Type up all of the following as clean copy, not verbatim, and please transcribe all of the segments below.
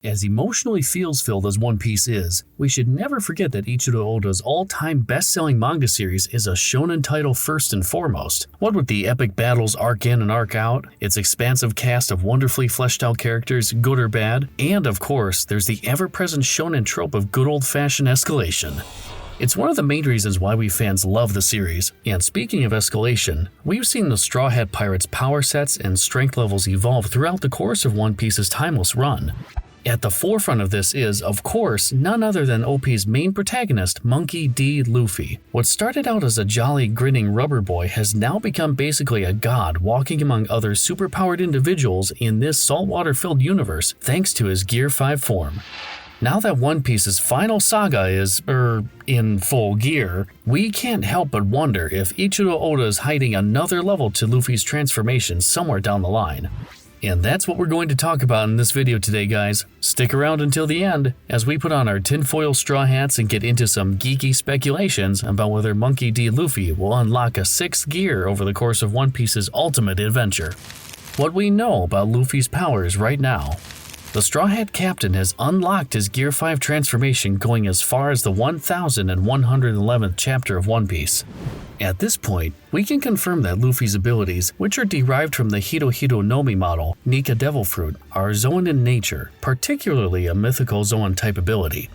As emotionally feels-filled as One Piece is, we should never forget that Ichiro Oda's all-time best-selling manga series is a shonen title first and foremost. What with the epic battles arc in and arc out, its expansive cast of wonderfully fleshed-out characters, good or bad, and of course, there's the ever-present shonen trope of good old-fashioned escalation. It's one of the main reasons why we fans love the series, and speaking of escalation, we've seen the Straw Hat Pirates' power sets and strength levels evolve throughout the course of One Piece's timeless run. At the forefront of this is, of course, none other than OP's main protagonist, Monkey D. Luffy. What started out as a jolly, grinning rubber boy has now become basically a god walking among other superpowered individuals in this saltwater-filled universe thanks to his Gear 5 form. Now that One Piece's final saga is, in full gear, we can't help but wonder if Ichiro Oda is hiding another level to Luffy's transformation somewhere down the line. And that's what we're going to talk about in this video today, guys. Stick around until the end as we put on our tinfoil straw hats and get into some geeky speculations about whether Monkey D. Luffy will unlock a 6th gear over the course of One Piece's ultimate adventure. What we know about Luffy's powers right now. The Straw Hat Captain has unlocked his Gear 5 transformation going as far as the 1111th chapter of One Piece. At this point, we can confirm that Luffy's abilities, which are derived from the Hito Hito Nomi model, Nika Devil Fruit, are Zoan in nature, particularly a mythical Zoan type ability.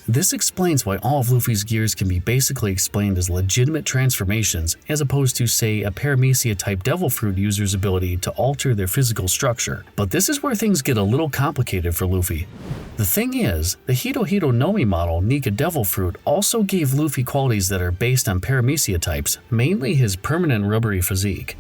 This explains why all of Luffy's gears can be basically explained as legitimate transformations, as opposed to, say, a Paramecia-type Devil Fruit user's ability to alter their physical structure. But this is where things get a little complicated for Luffy. The thing is, the Hito Hito Nomi model, Nika Devil Fruit, also gave Luffy qualities that are based on Paramecia types, mainly his permanent rubbery physique.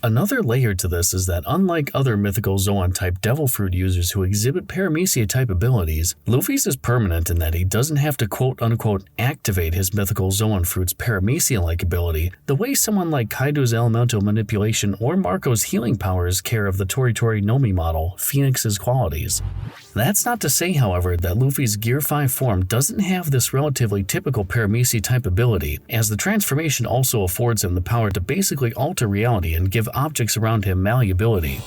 Another layer to this is that unlike other mythical Zoan-type Devil Fruit users who exhibit Paramecia-type abilities, Luffy's is permanent in that he doesn't have to quote-unquote activate his mythical Zoan Fruit's Paramecia-like ability the way someone like Kaido's elemental manipulation or Marco's healing powers care of the Tori Tori Nomi model, Phoenix's qualities. That's not to say, however, that Luffy's Gear 5 form doesn't have this relatively typical Paramecia-type ability, as the transformation also affords him the power to basically alter reality and give objects around him malleability.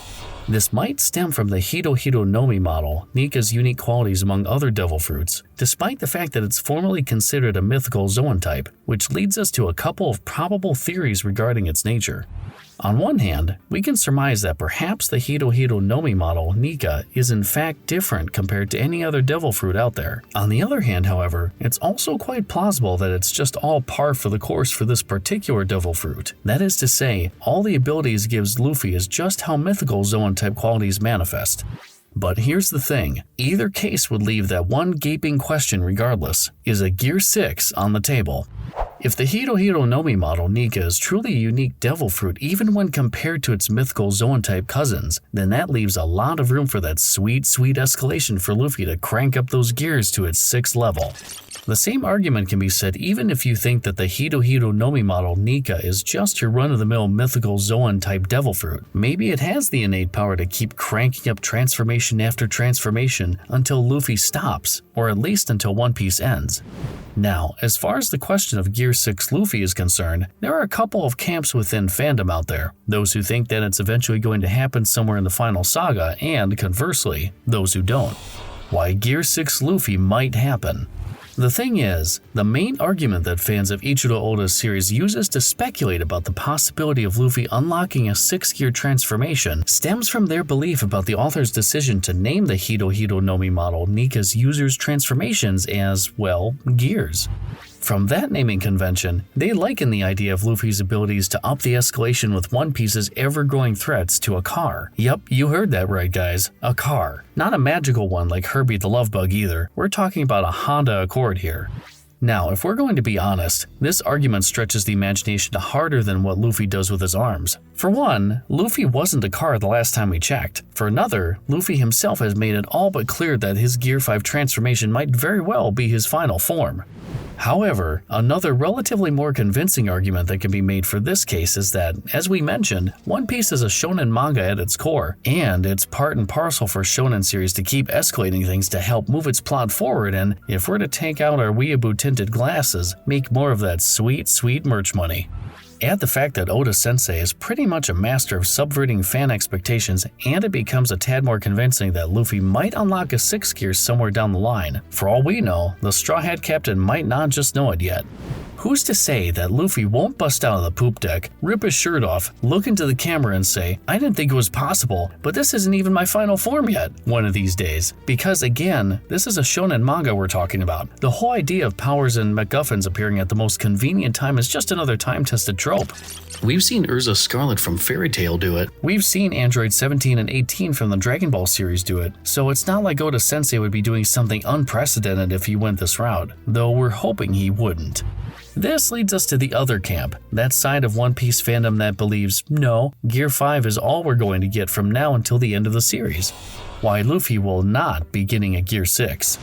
This might stem from the Hito Hito Nomi model, Nika's unique qualities among other Devil Fruits, despite the fact that it's formerly considered a mythical Zoan type, which leads us to a couple of probable theories regarding its nature. On one hand, we can surmise that perhaps the Hito Hito Nomi model, Nika, is in fact different compared to any other Devil Fruit out there. On the other hand, however, it's also quite plausible that it's just all par for the course for this particular Devil Fruit. That is to say, all the abilities gives Luffy is just how mythical Zoan-type qualities manifest. But here's the thing, either case would leave that one gaping question regardless, is a Gear 6 on the table? If the Hito Hito Nomi model Nika is truly a unique Devil Fruit even when compared to its mythical Zoan-type cousins, then that leaves a lot of room for that sweet escalation for Luffy to crank up those gears to its 6th level. The same argument can be said even if you think that the Hito Hito Nomi model Nika is just your run-of-the-mill mythical Zoan-type Devil Fruit. Maybe it has the innate power to keep cranking up transformation after transformation until Luffy stops, or at least until One Piece ends. Now, as far as the question of Gear 6 Luffy is concerned, there are a couple of camps within fandom out there. Those who think that it's eventually going to happen somewhere in the final saga, and conversely, those who don't. Why Gear 6 Luffy might happen. The thing is, the main argument that fans of Ichiro Oda's series uses to speculate about the possibility of Luffy unlocking a 6th gear transformation stems from their belief about the author's decision to name the Hito Hito Nomi model Nika's users' transformations as, well, gears. From that naming convention, they liken the idea of Luffy's abilities to up the escalation with One Piece's ever-growing threats to a car. Yup, you heard that right, guys. A car. Not a magical one like Herbie the Love Bug either. We're talking about a Honda Accord here. Now, if we're going to be honest, this argument stretches the imagination harder than what Luffy does with his arms. For one, Luffy wasn't a car the last time we checked. For another, Luffy himself has made it all but clear that his Gear 5 transformation might very well be his final form. However, another relatively more convincing argument that can be made for this case is that, as we mentioned, One Piece is a shonen manga at its core, and it's part and parcel for shonen series to keep escalating things to help move its plot forward and, if we're to take out our weeaboo tinted glasses, make more of that sweet merch money. Add the fact that Oda-sensei is pretty much a master of subverting fan expectations, and it becomes a tad more convincing that Luffy might unlock a 6th gear somewhere down the line. For all we know, the Straw Hat Captain might not just know it yet. Who's to say that Luffy won't bust out of the poop deck, rip his shirt off, look into the camera and say, "I didn't think it was possible, but this isn't even my final form yet," one of these days? Because again, this is a shonen manga we're talking about. The whole idea of powers and MacGuffins appearing at the most convenient time is just another time-tested trope. We've seen Urza Scarlet from Fairy Tail do it. We've seen Android 17 and 18 from the Dragon Ball series do it, so it's not like Oda-sensei would be doing something unprecedented if he went this route, though we're hoping he wouldn't. This leads us to the other camp, that side of One Piece fandom that believes, no, Gear 5 is all we're going to get from now until the end of the series. Why Luffy will not be getting a Gear 6.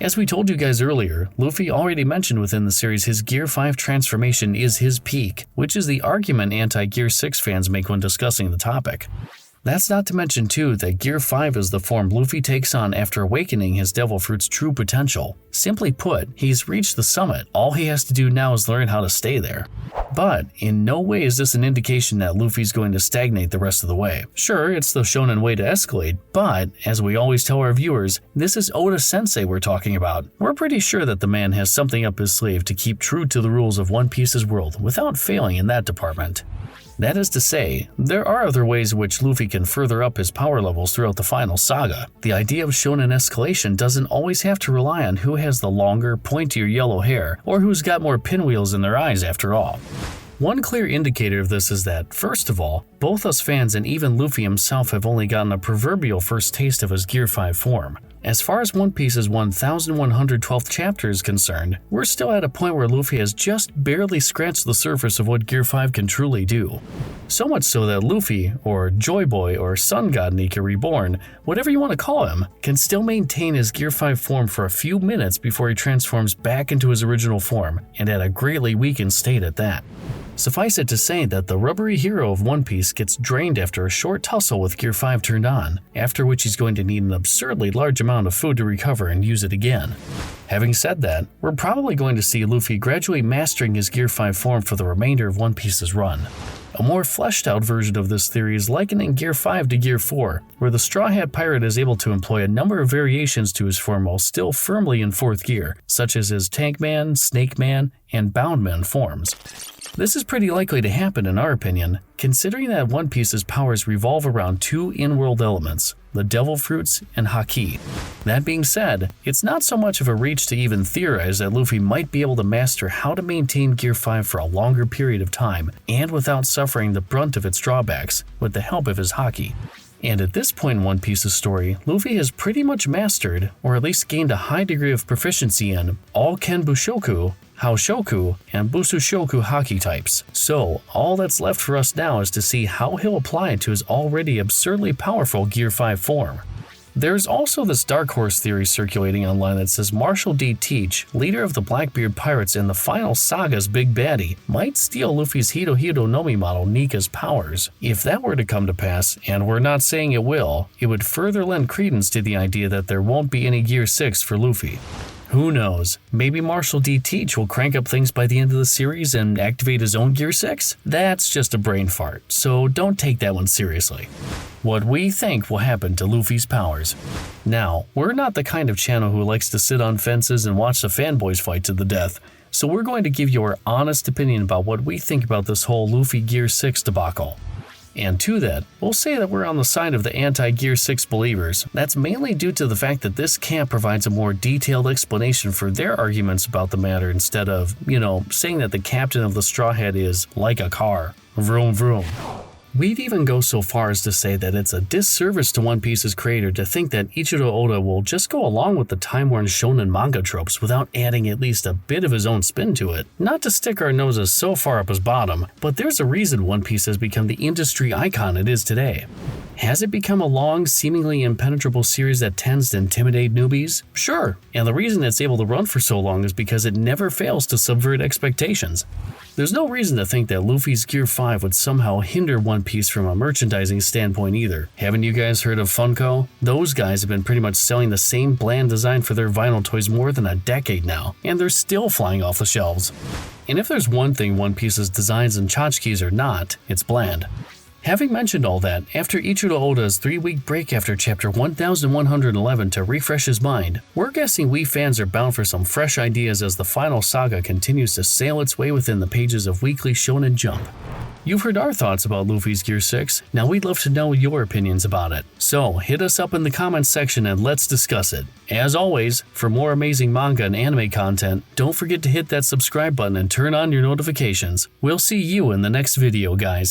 As we told you guys earlier, Luffy already mentioned within the series his Gear 5 transformation is his peak, which is the argument anti-Gear 6 fans make when discussing the topic. That's not to mention too that Gear 5 is the form Luffy takes on after awakening his Devil Fruit's true potential. Simply put, he's reached the summit, all he has to do now is learn how to stay there. But in no way is this an indication that Luffy's going to stagnate the rest of the way. Sure, it's the shonen way to escalate, but as we always tell our viewers, this is Oda-sensei we're talking about. We're pretty sure that the man has something up his sleeve to keep true to the rules of One Piece's world without failing in that department. That is to say, there are other ways in which Luffy can further up his power levels throughout the final saga. The idea of shonen escalation doesn't always have to rely on who has the longer, pointier yellow hair, or who's got more pinwheels in their eyes after all. One clear indicator of this is that, first of all, both us fans and even Luffy himself have only gotten a proverbial first taste of his Gear 5 form. As far as One Piece's 1112th chapter is concerned, we're still at a point where Luffy has just barely scratched the surface of what Gear 5 can truly do. So much so that Luffy, or Joy Boy, or Sun God Nika Reborn, whatever you want to call him, can still maintain his Gear 5 form for a few minutes before he transforms back into his original form, and at a greatly weakened state at that. Suffice it to say that the rubbery hero of One Piece gets drained after a short tussle with Gear 5 turned on, after which he's going to need an absurdly large amount of food to recover and use it again. Having said that, we're probably going to see Luffy gradually mastering his Gear 5 form for the remainder of One Piece's run. A more fleshed out version of this theory is likening Gear 5 to Gear 4, where the Straw Hat Pirate is able to employ a number of variations to his form while still firmly in 4th gear, such as his Tankman, Snakeman, and Bounceman forms. This is pretty likely to happen in our opinion, considering that One Piece's powers revolve around two in-world elements, the Devil Fruits and Haki. That being said, it's not so much of a reach to even theorize that Luffy might be able to master how to maintain Gear 5 for a longer period of time and without suffering the brunt of its drawbacks, with the help of his Haki. And at this point in One Piece's story, Luffy has pretty much mastered, or at least gained a high degree of proficiency in, all Kenbushoku, Haoshoku, and Busushoku Haki types. So, all that's left for us now is to see how he'll apply it to his already absurdly powerful Gear 5 form. There's also this dark horse theory circulating online that says Marshall D. Teach, leader of the Blackbeard Pirates in the final saga's big baddie, might steal Luffy's Hito Hito Nomi model Nika's powers. If that were to come to pass, and we're not saying it will, it would further lend credence to the idea that there won't be any Gear 6 for Luffy. Who knows, maybe Marshall D. Teach will crank up things by the end of the series and activate his own Gear 6? That's just a brain fart, so don't take that one seriously. What we think will happen to Luffy's powers. Now, we're not the kind of channel who likes to sit on fences and watch the fanboys fight to the death, so we're going to give you our honest opinion about what we think about this whole Luffy Gear 6 debacle. And to that, we'll say that we're on the side of the anti-Gear 6 believers. That's mainly due to the fact that this camp provides a more detailed explanation for their arguments about the matter instead of, saying that the captain of the Straw Hat is like a car. Vroom vroom. We'd even go so far as to say that it's a disservice to One Piece's creator to think that Ichiro Oda will just go along with the time-worn shonen manga tropes without adding at least a bit of his own spin to it. Not to stick our noses so far up his bottom, but there's a reason One Piece has become the industry icon it is today. Has it become a long, seemingly impenetrable series that tends to intimidate newbies? Sure, and the reason it's able to run for so long is because it never fails to subvert expectations. There's no reason to think that Luffy's Gear 5 would somehow hinder One Piece from a merchandising standpoint either. Haven't you guys heard of Funko? Those guys have been pretty much selling the same bland design for their vinyl toys more than a decade now, and they're still flying off the shelves. And if there's one thing One Piece's designs and tchotchkes are not, it's bland. Having mentioned all that, after Ichiro Oda's 3-week break after chapter 1111 to refresh his mind, we're guessing we fans are bound for some fresh ideas as the final saga continues to sail its way within the pages of Weekly Shonen Jump. You've heard our thoughts about Luffy's Gear 6, now we'd love to know your opinions about it. So hit us up in the comments section and let's discuss it. As always, for more amazing manga and anime content, don't forget to hit that subscribe button and turn on your notifications. We'll see you in the next video, guys.